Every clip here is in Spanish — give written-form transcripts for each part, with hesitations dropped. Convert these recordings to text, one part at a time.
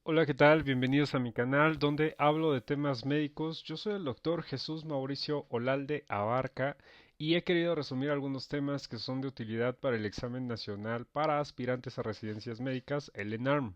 Hola, ¿qué tal? Bienvenidos a mi canal donde hablo de temas médicos. Yo soy el doctor Jesús Mauricio Olalde Abarca y he querido resumir algunos temas que son de utilidad para el examen nacional para aspirantes a residencias médicas, el ENARM,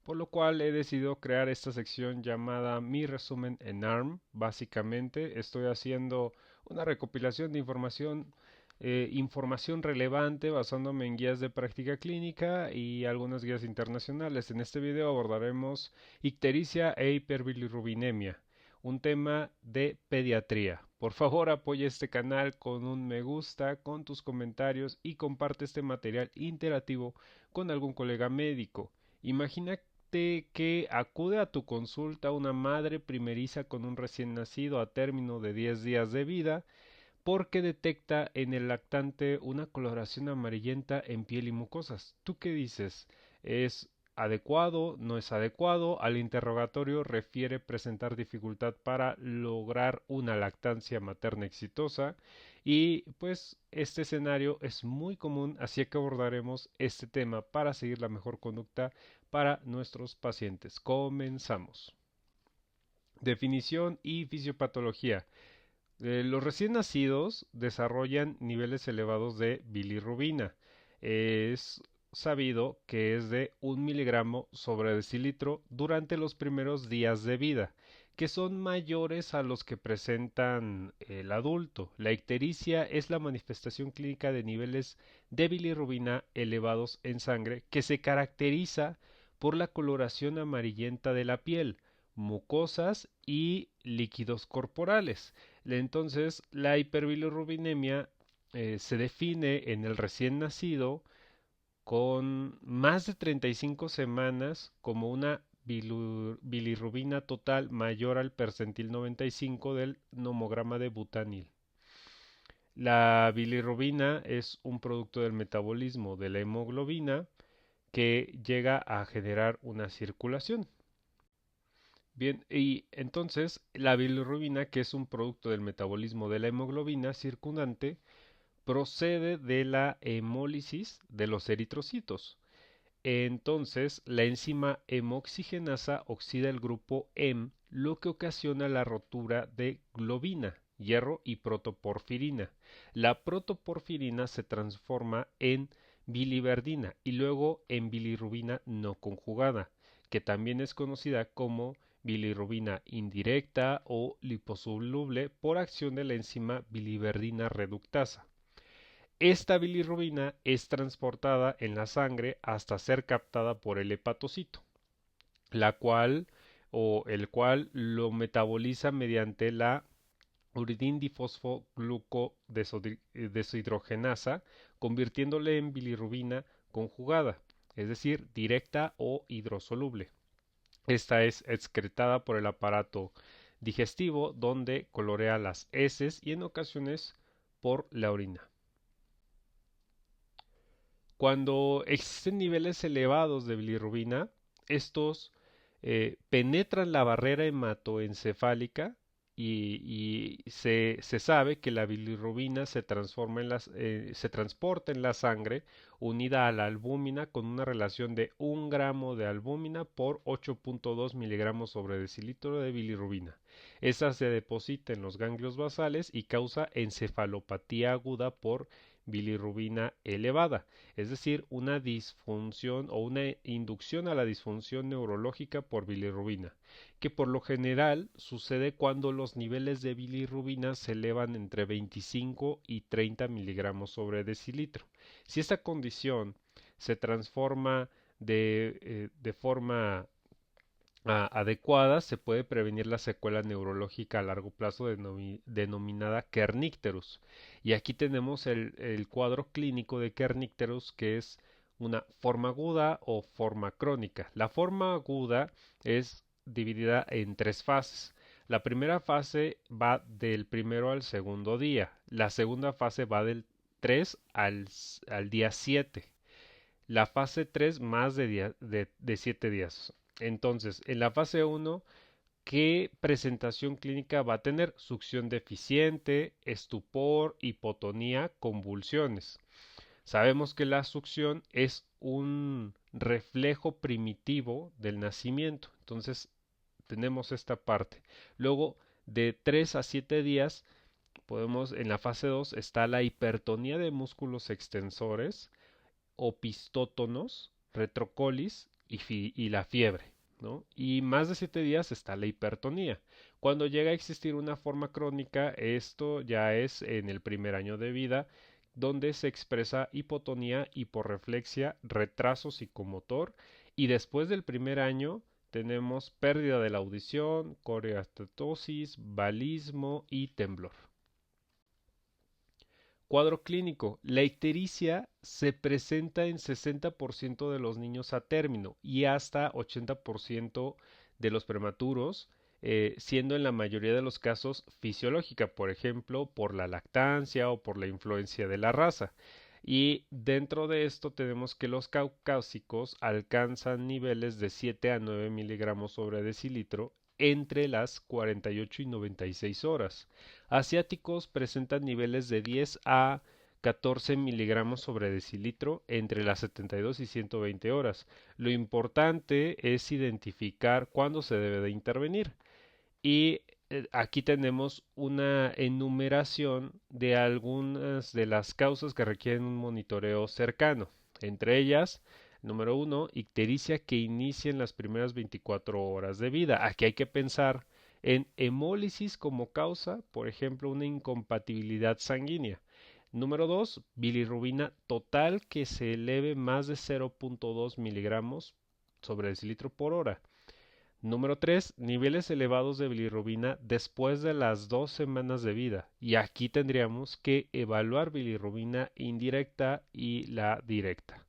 por lo cual he decidido crear esta sección llamada Mi resumen ENARM. Básicamente estoy haciendo una recopilación de información relevante basándome en guías de práctica clínica y algunas guías internacionales. En este video abordaremos ictericia e hiperbilirrubinemia, un tema de pediatría. Por favor, apoya este canal con un me gusta, con tus comentarios y comparte este material interactivo con algún colega médico. Imagínate que acude a tu consulta una madre primeriza con un recién nacido a término de 10 días de vida porque detecta en el lactante una coloración amarillenta en piel y mucosas. ¿Tú qué dices? ¿Es adecuado? ¿No es adecuado? Al interrogatorio refiere presentar dificultad para lograr una lactancia materna exitosa y pues este escenario es muy común, así que abordaremos este tema para seguir la mejor conducta para nuestros pacientes. Comenzamos. Definición y fisiopatología. Los recién nacidos desarrollan niveles elevados de bilirrubina. Es sabido que es de 1 miligramo sobre decilitro durante los primeros días de vida, que son mayores a los que presentan el adulto. La ictericia es la manifestación clínica de niveles de bilirrubina elevados en sangre que se caracteriza por la coloración amarillenta de la piel, mucosas y líquidos corporales. Entonces, la hiperbilirrubinemia se define en el recién nacido con más de 35 semanas como una bilirrubina total mayor al percentil 95 del nomograma de butanil. La bilirrubina es un producto del metabolismo de la hemoglobina que llega a generar una circulación. Bien, y entonces la bilirrubina, que es un producto del metabolismo de la hemoglobina circundante, procede de la hemólisis de los eritrocitos. Entonces, la enzima hemoxigenasa oxida el grupo heme, lo que ocasiona la rotura de globina, hierro y protoporfirina. La protoporfirina se transforma en biliverdina y luego en bilirrubina no conjugada, que también es conocida como bilirrubina indirecta o liposoluble por acción de la enzima biliverdina reductasa. Esta bilirrubina es transportada en la sangre hasta ser captada por el hepatocito, la cual o el cual lo metaboliza mediante la uridindifosfoglucodeshidrogenasa, convirtiéndole en bilirrubina conjugada, es decir, directa o hidrosoluble. Esta es excretada por el aparato digestivo, donde colorea las heces y en ocasiones por la orina. Cuando existen niveles elevados de bilirrubina, estos penetran la barrera hematoencefálica y se sabe que la bilirrubina se transporta en la sangre unida a la albúmina con una relación de 1 gramo de albúmina por 8.2 miligramos sobre decilitro de bilirrubina. Esta se deposita en los ganglios basales y causa encefalopatía aguda por bilirrubina elevada, es decir, una disfunción o una inducción a la disfunción neurológica por bilirrubina, que por lo general sucede cuando los niveles de bilirrubina se elevan entre 25 y 30 miligramos sobre decilitro. Si esta condición se transforma de forma adecuada, se puede prevenir la secuela neurológica a largo plazo denominada kernicterus. Y aquí tenemos el cuadro clínico de kernicterus, que es una forma aguda o forma crónica. La forma aguda es dividida en tres fases. La primera fase va del primero al segundo día. La segunda fase va del 3 al día 7. La fase 3 más de 7 días. Entonces, en la fase 1, ¿qué presentación clínica va a tener? Succión deficiente, estupor, hipotonía, convulsiones. Sabemos que la succión es un reflejo primitivo del nacimiento. Entonces tenemos esta parte. Luego, de 3 a 7 días, podemos, en la fase 2 está la hipertonía de músculos extensores, opistótonos, retrocolis y la fiebre, ¿no? Y más de 7 días está la hipertonía. Cuando llega a existir una forma crónica, esto ya es en el primer año de vida, donde se expresa hipotonía, hiporreflexia, retraso psicomotor, y después del primer año tenemos pérdida de la audición, coreastetosis, balismo y temblor. Cuadro clínico. La ictericia se presenta en 60% de los niños a término y hasta 80% de los prematuros, siendo en la mayoría de los casos fisiológica, por ejemplo, por la lactancia o por la influencia de la raza. Y dentro de esto tenemos que los caucásicos alcanzan niveles de 7 a 9 miligramos sobre decilitro entre las 48 y 96 horas. Asiáticos presentan niveles de 10 a 14 miligramos sobre decilitro entre las 72 y 120 horas. Lo importante es identificar cuándo se debe de intervenir. Y aquí tenemos una enumeración de algunas de las causas que requieren un monitoreo cercano. Entre ellas, número 1, ictericia que inicia en las primeras 24 horas de vida. Aquí hay que pensar en hemólisis como causa, por ejemplo, una incompatibilidad sanguínea. Número 2, bilirrubina total que se eleve más de 0.2 miligramos sobre decilitro por hora. Número 3, niveles elevados de bilirrubina después de las 2 semanas de vida. Y aquí tendríamos que evaluar bilirrubina indirecta y la directa.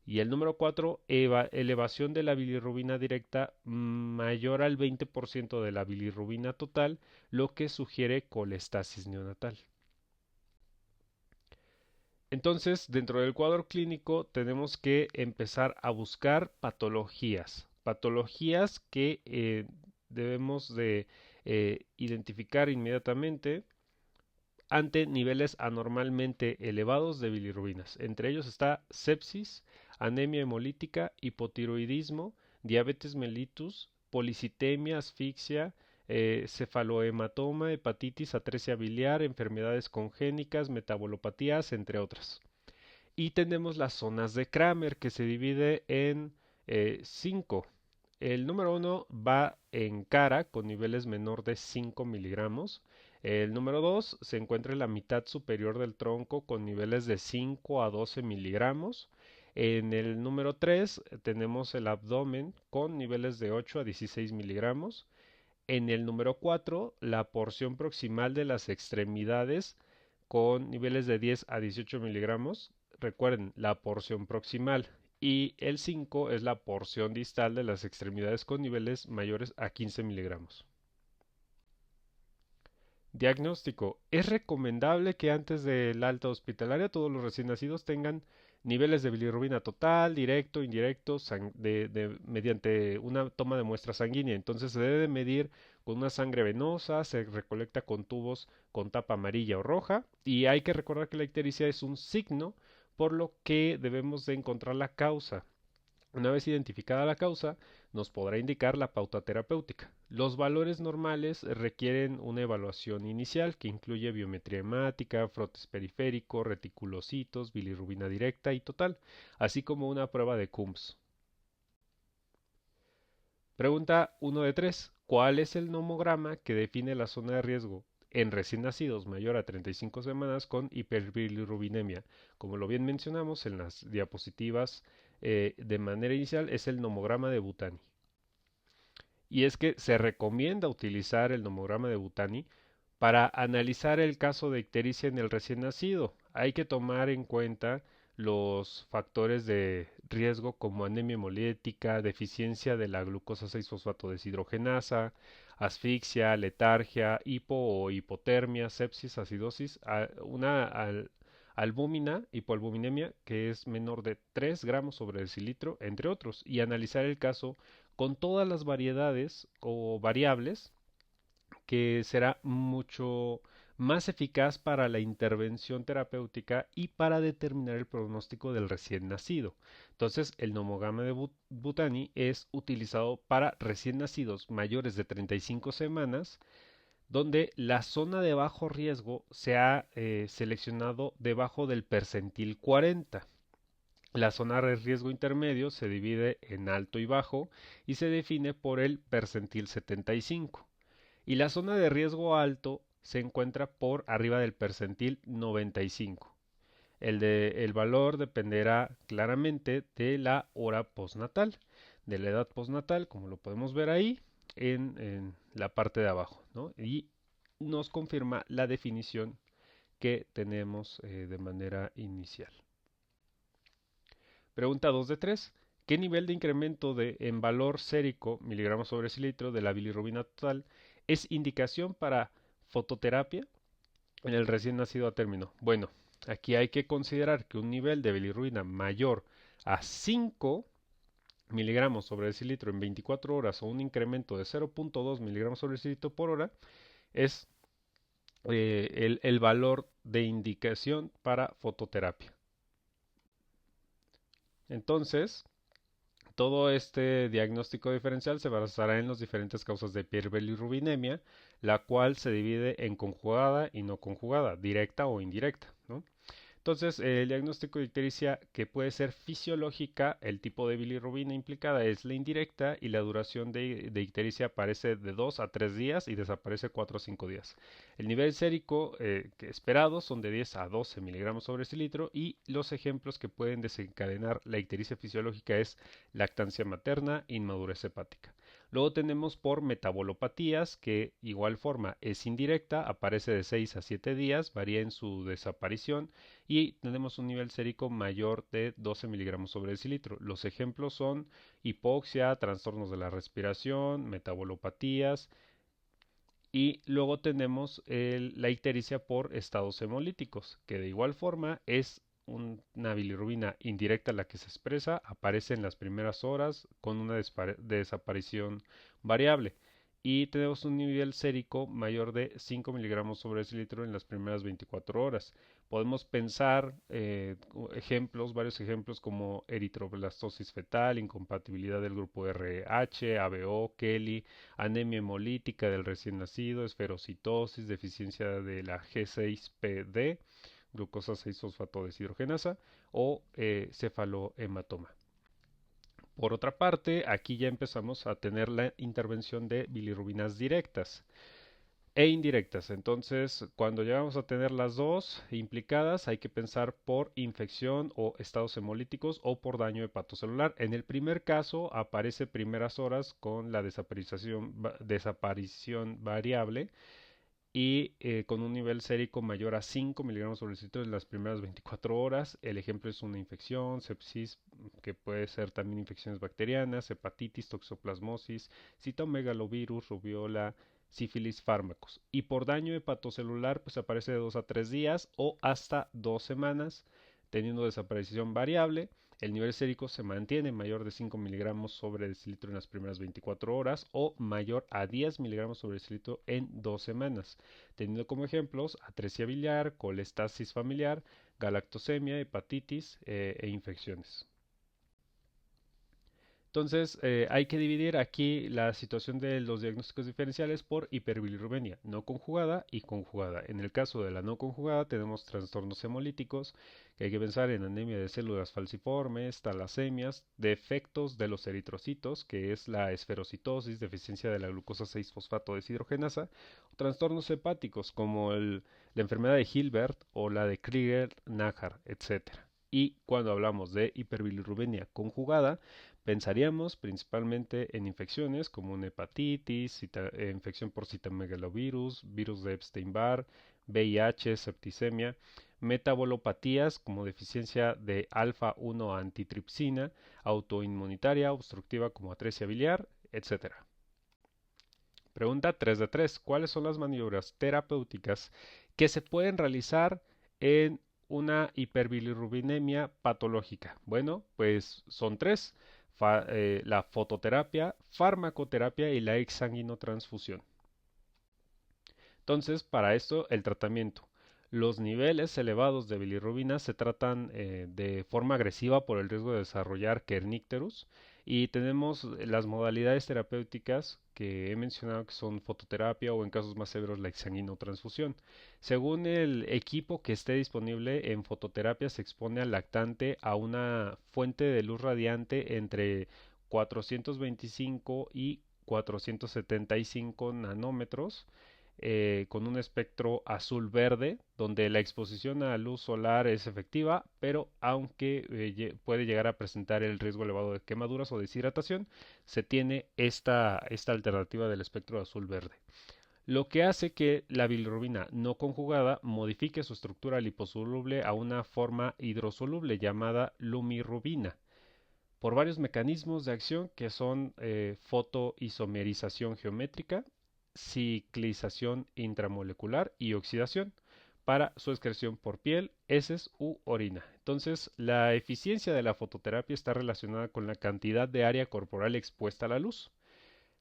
Y el número 4, elevación de la bilirrubina directa mayor al 20% de la bilirrubina total, lo que sugiere colestasis neonatal. Entonces, dentro del cuadro clínico tenemos que empezar a buscar patologías que debemos de identificar inmediatamente ante niveles anormalmente elevados de bilirrubinas. Entre ellos está sepsis, anemia hemolítica, hipotiroidismo, diabetes mellitus, policitemia, asfixia, cefalohematoma, hepatitis, atresia biliar, enfermedades congénicas, metabolopatías, entre otras. Y tenemos las zonas de Kramer que se divide en 5. El número 1 va en cara con niveles menor de 5 miligramos. El número 2 se encuentra en la mitad superior del tronco con niveles de 5 a 12 miligramos. En el número 3 tenemos el abdomen con niveles de 8 a 16 miligramos. En el número 4 la porción proximal de las extremidades con niveles de 10 a 18 miligramos. Recuerden, la porción proximal. Y el 5 es la porción distal de las extremidades con niveles mayores a 15 miligramos. Diagnóstico. Es recomendable que antes del alta hospitalaria todos los recién nacidos tengan niveles de bilirrubina total, directo, indirecto, mediante una toma de muestra sanguínea. Entonces se debe medir con una sangre venosa, se recolecta con tubos con tapa amarilla o roja y hay que recordar que la ictericia es un signo por lo que debemos de encontrar la causa. Una vez identificada la causa, nos podrá indicar la pauta terapéutica. Los valores normales requieren una evaluación inicial que incluye biometría hemática, frotes periférico, reticulocitos, bilirrubina directa y total, así como una prueba de Coombs. Pregunta 1 de 3. ¿Cuál es el nomograma que define la zona de riesgo en recién nacidos mayor a 35 semanas con hiperbilirrubinemia? Como lo bien mencionamos en las diapositivas, de manera inicial es el nomograma de Butani. Y es que se recomienda utilizar el nomograma de Butani para analizar el caso de ictericia en el recién nacido. Hay que tomar en cuenta los factores de riesgo como anemia hemolítica, deficiencia de la glucosa 6-fosfato deshidrogenasa, asfixia, letargia, hipo o hipotermia, sepsis, acidosis, una albúmina, hipoalbuminemia, que es menor de 3 gramos sobre decilitro, entre otros, y analizar el caso con todas las variedades o variables que será mucho más eficaz para la intervención terapéutica y para determinar el pronóstico del recién nacido. Entonces, el nomograma de Butani es utilizado para recién nacidos mayores de 35 semanas, donde la zona de bajo riesgo se ha seleccionado debajo del percentil 40. La zona de riesgo intermedio se divide en alto y bajo y se define por el percentil 75. Y la zona de riesgo alto se encuentra por arriba del percentil 95. El valor dependerá claramente de la hora postnatal, de la edad postnatal, como lo podemos ver ahí en la parte de abajo, ¿no? Y nos confirma la definición que tenemos de manera inicial. Pregunta 2 de 3. ¿Qué nivel de incremento en valor sérico, miligramos sobre decilitro, de la bilirrubina total es indicación para fototerapia en el recién nacido a término? Bueno, aquí hay que considerar que un nivel de bilirrubina mayor a 5 miligramos sobre decilitro en 24 horas o un incremento de 0.2 miligramos sobre decilitro por hora es el valor de indicación para fototerapia. Entonces, todo este diagnóstico diferencial se basará en las diferentes causas de hiperbilirrubinemia, la cual se divide en conjugada y no conjugada, directa o indirecta, ¿no? Entonces, el diagnóstico de ictericia que puede ser fisiológica, el tipo de bilirrubina implicada es la indirecta y la duración de ictericia aparece de 2 a 3 días y desaparece 4 a 5 días. El nivel sérico que esperado son de 10 a 12 miligramos sobre decilitro y los ejemplos que pueden desencadenar la ictericia fisiológica es lactancia materna, inmadurez hepática. Luego tenemos por metabolopatías, que igual forma es indirecta, aparece de 6 a 7 días, varía en su desaparición y tenemos un nivel sérico mayor de 12 miligramos sobre decilitro. Los ejemplos son hipoxia, trastornos de la respiración, metabolopatías y luego tenemos la ictericia por estados hemolíticos, que de igual forma es una bilirrubina indirecta la que se expresa, aparece en las primeras horas con una desaparición variable. Y tenemos un nivel sérico mayor de 5 miligramos sobre decilitro en las primeras 24 horas. Podemos pensar varios ejemplos como eritroblastosis fetal, incompatibilidad del grupo RH, ABO, Kelly, anemia hemolítica del recién nacido, esferocitosis, deficiencia de la G6PD, glucosa 6-fosfato deshidrogenasa o cefalohematoma. Por otra parte, aquí ya empezamos a tener la intervención de bilirrubinas directas e indirectas. Entonces, cuando llegamos a tener las dos implicadas, hay que pensar por infección o estados hemolíticos o por daño hepatocelular. En el primer caso, aparece primeras horas con la desaparición variable y con un nivel sérico mayor a 5 miligramos sobre decilitro en las primeras 24 horas. El ejemplo es una infección, sepsis, que puede ser también infecciones bacterianas, hepatitis, toxoplasmosis, citomegalovirus, rubiola, sífilis, fármacos. Y por daño hepatocelular, pues aparece de 2 a 3 días o hasta 2 semanas, teniendo desaparición variable. El nivel sérico se mantiene mayor de 5 miligramos sobre decilitro en las primeras 24 horas o mayor a 10 miligramos sobre decilitro en 2 semanas, teniendo como ejemplos atresia biliar, colestasis familiar, galactosemia, hepatitis e infecciones. Entonces, hay que dividir aquí la situación de los diagnósticos diferenciales por hiperbilirrubemia no conjugada y conjugada. En el caso de la no conjugada tenemos trastornos hemolíticos, que hay que pensar en anemia de células falciformes, talasemias, defectos de los eritrocitos, que es la esferocitosis, deficiencia de la glucosa 6-fosfato deshidrogenasa, o trastornos hepáticos como la enfermedad de Hilbert o la de Krieger-Najjar, etc. Y cuando hablamos de hiperbilirrubemia conjugada, pensaríamos principalmente en infecciones como una hepatitis, infección por citomegalovirus, virus de Epstein-Barr, VIH, septicemia, metabolopatías como deficiencia de alfa-1 antitripsina, autoinmunitaria, obstructiva como atresia biliar, etc. Pregunta 3 de 3. ¿Cuáles son las maniobras terapéuticas que se pueden realizar en una hiperbilirrubinemia patológica? Bueno, pues son tres: la fototerapia, farmacoterapia y la exsanguinotransfusión. Entonces, para esto, el tratamiento. Los niveles elevados de bilirrubina se tratan de forma agresiva por el riesgo de desarrollar kernicterus y tenemos las modalidades terapéuticas que he mencionado que son fototerapia o en casos más severos la exsanguinotransfusión. Según el equipo que esté disponible en fototerapia se expone al lactante a una fuente de luz radiante entre 425 y 475 nanómetros con un espectro azul-verde, donde la exposición a luz solar es efectiva, pero aunque puede llegar a presentar el riesgo elevado de quemaduras o deshidratación, se tiene esta alternativa del espectro azul-verde. Lo que hace que la bilirrubina no conjugada modifique su estructura liposoluble a una forma hidrosoluble llamada lumirrubina por varios mecanismos de acción que son fotoisomerización geométrica, ciclización intramolecular y oxidación para su excreción por piel, heces u orina. Entonces, la eficiencia de la fototerapia está relacionada con la cantidad de área corporal expuesta a la luz.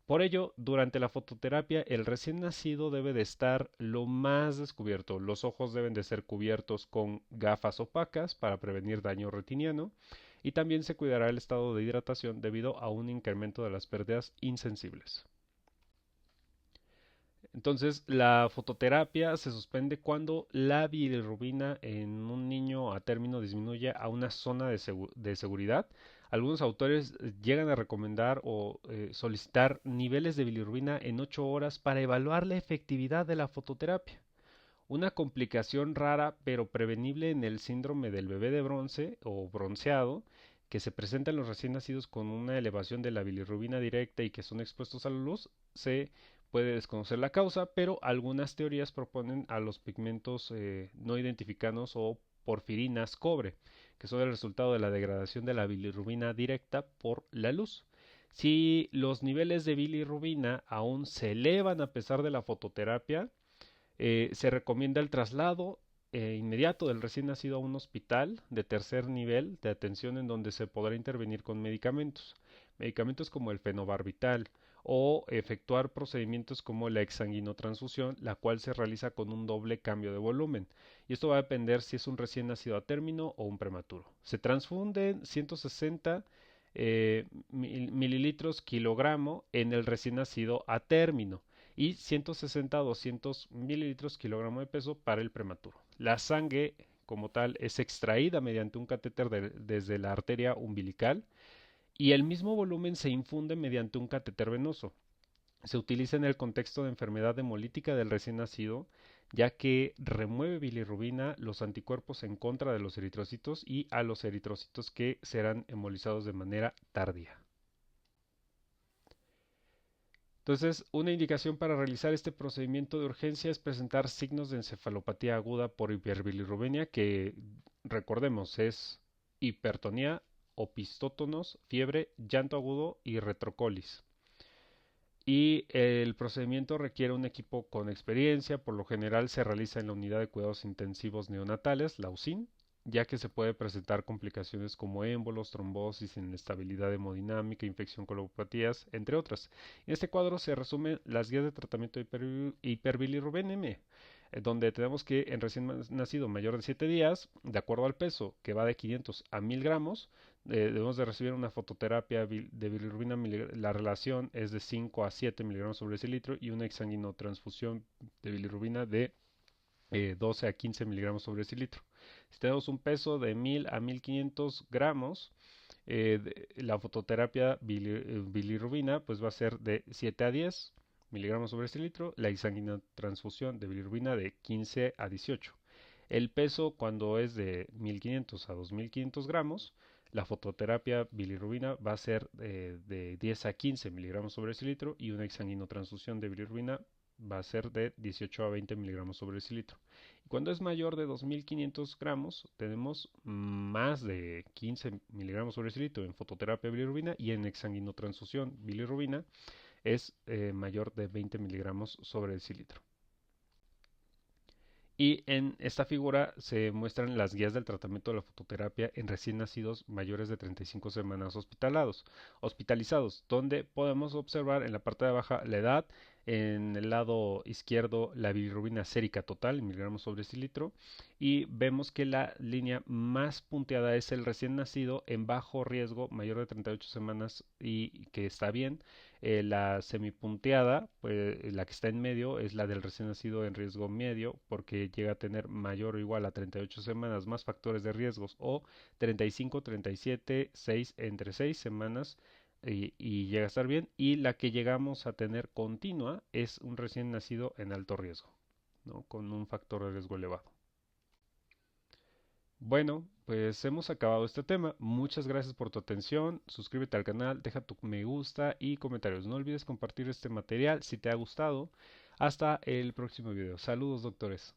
Por ello, durante la fototerapia, el recién nacido debe de estar lo más descubierto. Los ojos deben de ser cubiertos con gafas opacas para prevenir daño retiniano y también se cuidará el estado de hidratación debido a un incremento de las pérdidas insensibles. Entonces, la fototerapia se suspende cuando la bilirrubina en un niño a término disminuye a una zona de seguridad. Algunos autores llegan a recomendar o solicitar niveles de bilirrubina en 8 horas para evaluar la efectividad de la fototerapia. Una complicación rara pero prevenible en el síndrome del bebé de bronce o bronceado que se presenta en los recién nacidos con una elevación de la bilirrubina directa y que son expuestos a la luz, se puede desconocer la causa, pero algunas teorías proponen a los pigmentos no identificados o porfirinas cobre, que son el resultado de la degradación de la bilirrubina directa por la luz. Si los niveles de bilirrubina aún se elevan a pesar de la fototerapia, se recomienda el traslado inmediato del recién nacido a un hospital de tercer nivel de atención en donde se podrá intervenir con medicamentos. Medicamentos como el fenobarbital o efectuar procedimientos como la exsanguinotransfusión, la cual se realiza con un doble cambio de volumen. Y esto va a depender si es un recién nacido a término o un prematuro. Se transfunden 160 mililitros kilogramo en el recién nacido a término y 160 a 200 mililitros kilogramo de peso para el prematuro. La sangre como tal es extraída mediante un catéter desde la arteria umbilical y el mismo volumen se infunde mediante un catéter venoso. Se utiliza en el contexto de enfermedad hemolítica del recién nacido, ya que remueve bilirrubina, los anticuerpos en contra de los eritrocitos y a los eritrocitos que serán hemolizados de manera tardía. Entonces, una indicación para realizar este procedimiento de urgencia es presentar signos de encefalopatía aguda por hiperbilirrubemia, que recordemos es hipertonía, opistótonos, fiebre, llanto agudo y retrocólis. Y el procedimiento requiere un equipo con experiencia, por lo general se realiza en la unidad de cuidados intensivos neonatales, la UCIN, ya que se puede presentar complicaciones como émbolos, trombosis, inestabilidad hemodinámica, infección con leucopatías, entre otras. En este cuadro se resumen las guías de tratamiento de hiperbilirrubinemia, donde tenemos que en recién nacido mayor de 7 días, de acuerdo al peso que va de 500 a 1000 gramos, debemos de recibir una fototerapia de bilirrubina, la relación es de 5 a 7 miligramos sobre decilitro y una exsanguinotransfusión de bilirrubina de 12 a 15 miligramos sobre decilitro. Si tenemos un peso de 1000 a 1500 gramos, la fototerapia bilirrubina pues va a ser de 7 a 10 miligramos sobre decilitro, la exsanguinotransfusión de bilirrubina de 15 a 18. El peso cuando es de 1500 a 2500 gramos, la fototerapia bilirrubina va a ser de 10 a 15 miligramos sobre decilitro y una exsanguinotransfusión de bilirrubina va a ser de 18 a 20 miligramos sobre decilitro. Y cuando es mayor de 2500 gramos, tenemos más de 15 miligramos sobre decilitro en fototerapia bilirrubina y en exsanguinotransfusión bilirrubina es mayor de 20 miligramos sobre decilitro. Y en esta figura se muestran las guías del tratamiento de la fototerapia en recién nacidos mayores de 35 semanas hospitalizados, donde podemos observar en la parte de abajo la edad, En el lado izquierdo la bilirrubina sérica total en miligramos sobre decilitro y vemos que la línea más punteada es el recién nacido en bajo riesgo, mayor de 38 semanas y que está bien. La semipunteada, pues, la que está en medio, es la del recién nacido en riesgo medio porque llega a tener mayor o igual a 38 semanas más factores de riesgos o 35, 37, 6 entre 6 semanas y llega a estar bien. Y la que llegamos a tener continua es un recién nacido en alto riesgo, ¿no? Con un factor de riesgo elevado. Bueno, pues hemos acabado este tema. Muchas gracias por tu atención. Suscríbete al canal, deja tu me gusta y comentarios. No olvides compartir este material si te ha gustado. Hasta el próximo video. Saludos, doctores.